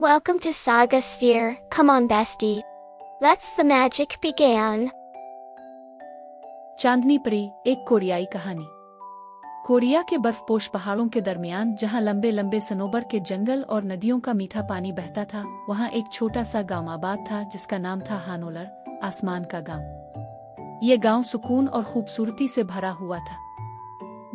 Welcome to Saga Sphere. Come on, bestie. Let's the magic begin. चांदनी परी, एक कोरियाई कहानी। कोरिया के बर्फपोश पहाड़ों के दरमियान जहां लंबे लंबे सनोबर के जंगल और नदियों का मीठा पानी बहता था, वहां एक छोटा सा गांव आबाद था जिसका नाम था हानोलर, आसमान का गांव। ये गांव सुकून और खूबसूरती से भरा हुआ था।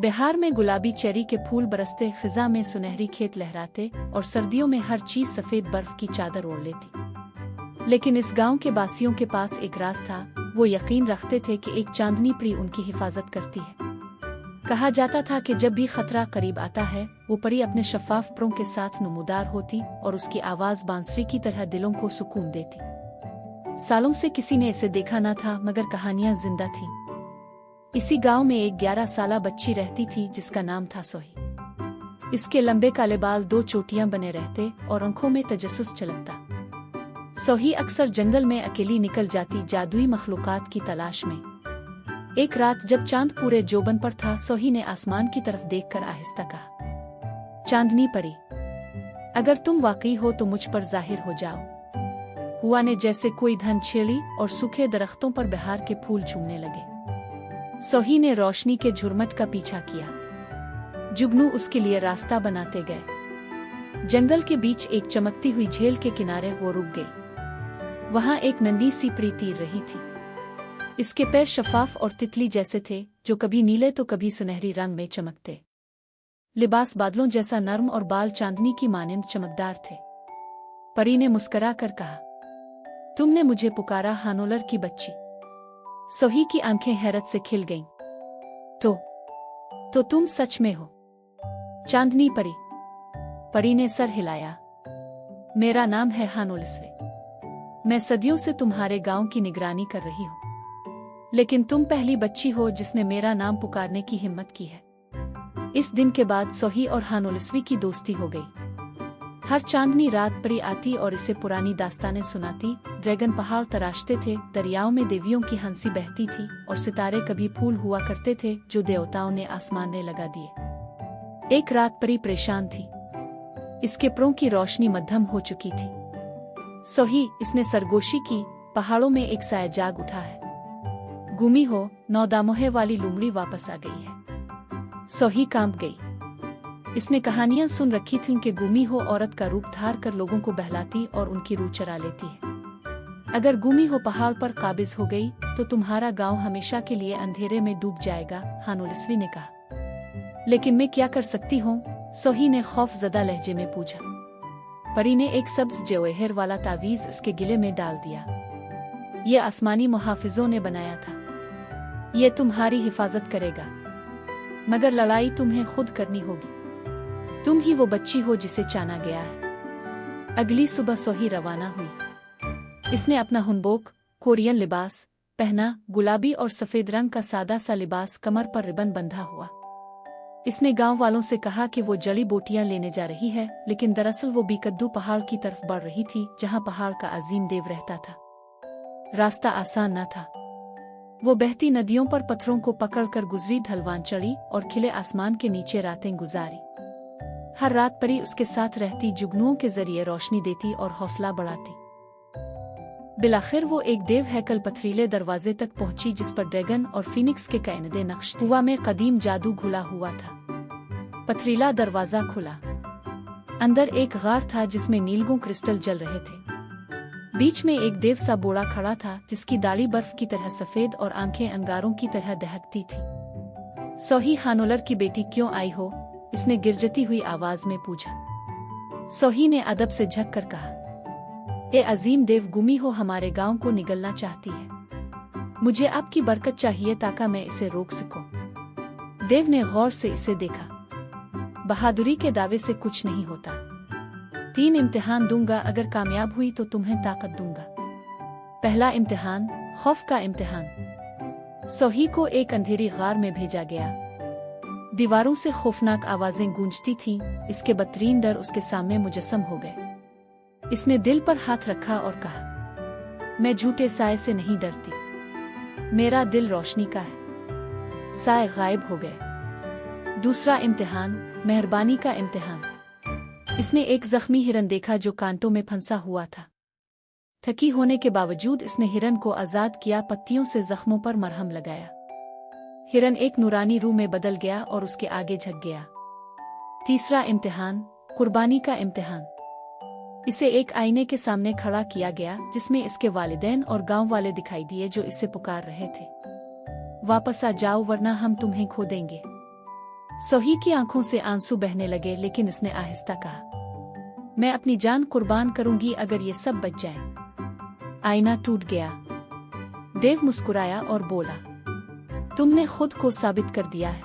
बिहार में गुलाबी चेरी के फूल बरसते, फिजा में सुनहरी खेत लहराते और सर्दियों में हर चीज सफेद बर्फ की चादर ओढ़ लेती। लेकिन इस गांव के बासियों के पास एक राज था। वो यकीन रखते थे कि एक चांदनी परी उनकी हिफाजत करती है। कहा जाता था कि जब भी खतरा करीब आता है, वो परी अपने शफाफ परों के साथ नमूदार होती और उसकी आवाज बांसुरी की तरह दिलों को सुकून देती। सालों से किसी ने इसे देखा न था, मगर कहानियां जिंदा थीं। इसी गांव में एक 11 साला बच्ची रहती थी जिसका नाम था सोही। इसके लंबे काले बाल 2 चोटियां बने रहते और आंखों में तजस्सुस छलकता। सोही अक्सर जंगल में अकेली निकल जाती, जादुई मखलूकात की तलाश में। एक रात जब चांद पूरे जोबन पर था, सोही ने आसमान की तरफ देखकर आहिस्ता कहा, चांदनी परी, अगर तुम वाकई हो तो मुझ पर जाहिर हो जाओ। हुआ ने जैसे कोई धन छेड़ी और सूखे दरख्तों पर बहार के फूल झूमने लगे। सोही ने रोशनी के झुरमट का पीछा किया। जुगनू उसके लिए रास्ता बनाते गए। जंगल के बीच एक चमकती हुई झील के किनारे वो रुक गई। वहां एक नन्ही सी परी तैर रही थी। इसके पैर शफाफ और तितली जैसे थे, जो कभी नीले तो कभी सुनहरी रंग में चमकते। लिबास बादलों जैसा नर्म और बाल चांदनी की मानिंद चमकदार थे। परी ने मुस्कुरा कर कहा, तुमने मुझे पुकारा हानोलर की बच्ची। सोही की आंखें हैरत से खिल गईं। तो तुम सच में हो चांदनी परी? परी ने सर हिलाया। मेरा नाम है हानोलिस्वे। मैं सदियों से तुम्हारे गांव की निगरानी कर रही हूं, लेकिन तुम पहली बच्ची हो जिसने मेरा नाम पुकारने की हिम्मत की है। इस दिन के बाद सोही और हानोलिस्वी की दोस्ती हो गई। हर चांदनी रात परी आती और इसे पुरानी दास्तानें सुनाती। ड्रैगन पहाड़ तराशते थे, दरियाओं में देवियों की हंसी बहती थी और सितारे कभी फूल हुआ करते थे जो देवताओं ने आसमान में लगा दिए। एक रात परी परेशान थी। इसके परों की रोशनी मध्यम हो चुकी थी। सोही, इसने सरगोशी की, पहाड़ों में एक साया जाग उठा है। गुमी हो, 9 दामोहे वाली लुमड़ी वापस आ गई है। सोही कांप गई। इसने कहानियां सुन रखी थीं कि गुमी हो औरत का रूप धार कर लोगों को बहलाती और उनकी रूह चरा लेती है। अगर गुमी हो पहाड़ पर काबिज हो गई तो तुम्हारा गांव हमेशा के लिए अंधेरे में डूब जाएगा, हानोलिस्वी ने कहा। लेकिन मैं क्या कर सकती हूँ? सोही ने खौफजदा लहजे में पूछा। परी ने एक सब्ज जवेहर वाला तावीज इसके गिले में डाल दिया। ये आसमानी मुहाफिजों ने बनाया था। ये तुम्हारी हिफाजत करेगा, मगर लड़ाई तुम्हें खुद करनी होगी। तुम ही वो बच्ची हो जिसे चाना गया है। अगली सुबह सोही रवाना हुई। इसने अपना हुनबोक कोरियन लिबास पहना, गुलाबी और सफेद रंग का सादा सा लिबास, कमर पर रिबन बंधा हुआ। इसने गांव वालों से कहा कि वो जड़ी बूटियां लेने जा रही है, लेकिन दरअसल वो बीकद्दू पहाड़ की तरफ बढ़ रही थी जहां पहाड़ का अजीम देव रहता था। रास्ता आसान न था। वो बहती नदियों पर पत्थरों को पकड़कर गुजरी, ढलवान चढ़ी और खिले आसमान के नीचे रातें गुजारी। हर रात परी उसके साथ रहती, जुगनुओं के जरिए रोशनी देती और हौसला बढ़ाती। बिलाखिर वो एक देव हैकल पथरीले दरवाजे तक पहुंची जिस पर ड्रैगन और फीनिक्स के कायनदे नक्श थे। हुआ में कदीम जादू घुला हुआ था। पथरीला दरवाजा खुला। अंदर एक गार था जिसमें नीलगों क्रिस्टल जल रहे थे। बीच में एक देव सा बोड़ा खड़ा था जिसकी दाढ़ी बर्फ की तरह सफेद और आंखें अंगारों की तरह दहकती थी। सोही, हानोलर की बेटी क्यों आई हो? इसने गिरजती हुई आवाज में पूछा। सोही ने अदब से झक कर कहा, ए अजीम देव, गुमी हो हमारे गांव को निगलना चाहती है। मुझे आपकी बरकत चाहिए ताकि मैं इसे रोक सकूं। देव ने गौर से इसे देखा। बहादुरी के दावे से कुछ नहीं होता। 3 इम्तिहान दूंगा, अगर कामयाब हुई तो तुम्हें ताकत दूंगा। पहला इम्तिहान, खौफ का इम्तिहान। सोही को एक अंधेरी गार में भेजा गया। दीवारों से खौफनाक आवाजें गूंजती थीं। इसके बदतरीन डर उसके सामने मुजस्सम हो गए। इसने दिल पर हाथ रखा और कहा, मैं झूठे साए से नहीं डरती। मेरा दिल रोशनी का है। साए गायब हो गए। दूसरा इम्तिहान, मेहरबानी का इम्तिहान। इसने एक जख्मी हिरन देखा जो कांटों में फंसा हुआ था। थकी होने के बावजूद इसने हिरन को आजाद किया, पत्तियों से जख्मों पर मरहम लगाया। हिरन एक नूरानी रूह में बदल गया और उसके आगे झुक गया। तीसरा इम्तिहान, कुर्बानी का इम्तिहान। इसे एक आईने के सामने खड़ा किया गया जिसमें इसके वालिदैन और गांव वाले दिखाई दिए जो इसे पुकार रहे थे, वापस आ जाओ वरना हम तुम्हें खो देंगे। सोही की आंखों से आंसू बहने लगे, लेकिन इसने आहिस्ता कहा, मैं अपनी जान कुर्बान करूंगी अगर ये सब बच जाएं। आईना टूट गया। देव मुस्कुराया और बोला, तुमने खुद को साबित कर दिया है,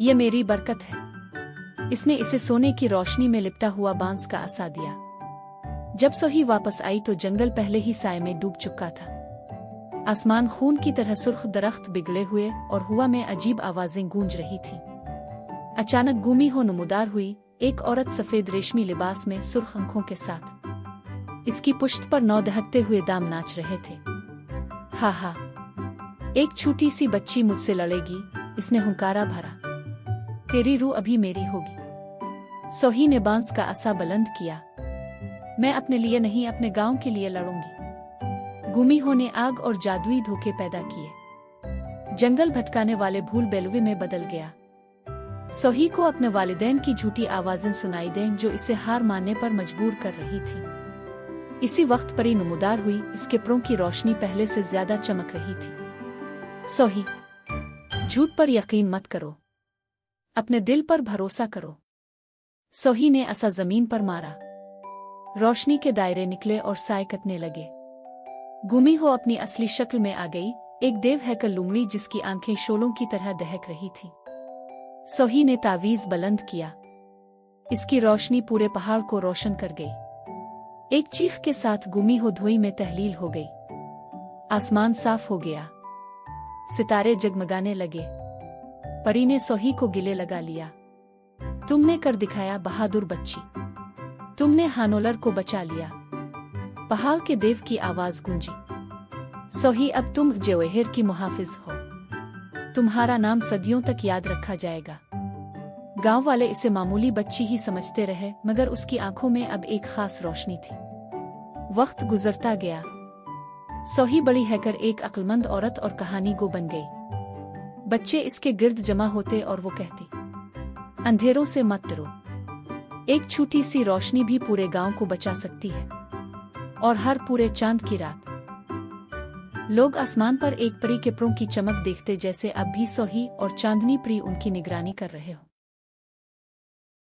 ये मेरी बरकत है। इसने इसे सोने की रोशनी में लिपटा हुआ बांस का आसा दिया। जब सोही वापस आई तो जंगल पहले ही साए में डूब चुका था। आसमान खून की तरह सुर्ख, दरख्त बिगड़े हुए और हवा में अजीब आवाजें गूंज रही थी। अचानक गुमी हो नमूदार हुई, एक औरत सफेद रेशमी लिबास में, सुर्ख आंखों के साथ। इसकी पुश्त पर 9 दहकते हुए दाम नाच रहे थे। हा हा, एक छोटी सी बच्ची मुझसे लड़ेगी, इसने हुंकारा भरा। तेरी रूह अभी मेरी होगी। सोही ने बांस का आसा बुलंद किया। मैं अपने लिए नहीं, अपने गांव के लिए लड़ूंगी। गुमीहो ने आग और जादुई धोखे पैदा किए। जंगल भटकाने वाले भूल बेलवे में बदल गया। सोही को अपने वालिदैन की झूठी आवाजें सुनाई दें जो इसे हार मानने पर मजबूर कर रही थी। इसी वक्त परी नमूदार हुई, इसके परों की रोशनी पहले से ज्यादा चमक रही थी। सोही, झूठ पर यकीन मत करो, अपने दिल पर भरोसा करो। सोही ने असा जमीन पर मारा। रोशनी के दायरे निकले और साए कटने लगे। गुमीहो अपनी असली शक्ल में आ गई, एक देव हैकल लुंगड़ी जिसकी आंखें शोलों की तरह दहक रही थी। सोही ने तावीज बुलंद किया। इसकी रोशनी पूरे पहाड़ को रोशन कर गई। एक चीख के साथ गुमीहो धुएं में तहलील हो गई। आसमान साफ हो गया, सितारे जगमगाने लगे। परी ने सोही को गिले लगा लिया। तुमने कर दिखाया बहादुर बच्ची, तुमने हानोलर को बचा लिया। पहाड़ के देव की आवाज गूंजी, सोही अब तुम जवेहर की मुहाफिज हो। तुम्हारा नाम सदियों तक याद रखा जाएगा। गांव वाले इसे मामूली बच्ची ही समझते रहे, मगर उसकी आंखों में अब एक खास रोशनी थी। वक्त गुजरता गया। सोही बड़ी हैकर एक अक्लमंद औरत और कहानी गो बन गई। बच्चे इसके गिर्द जमा होते और वो कहती, अंधेरों से मत डरो, एक छोटी सी रोशनी भी पूरे गांव को बचा सकती है। और हर पूरे चांद की रात लोग आसमान पर एक परी के परों की चमक देखते, जैसे अब भी सोही और चांदनी परी उनकी निगरानी कर रहे हो।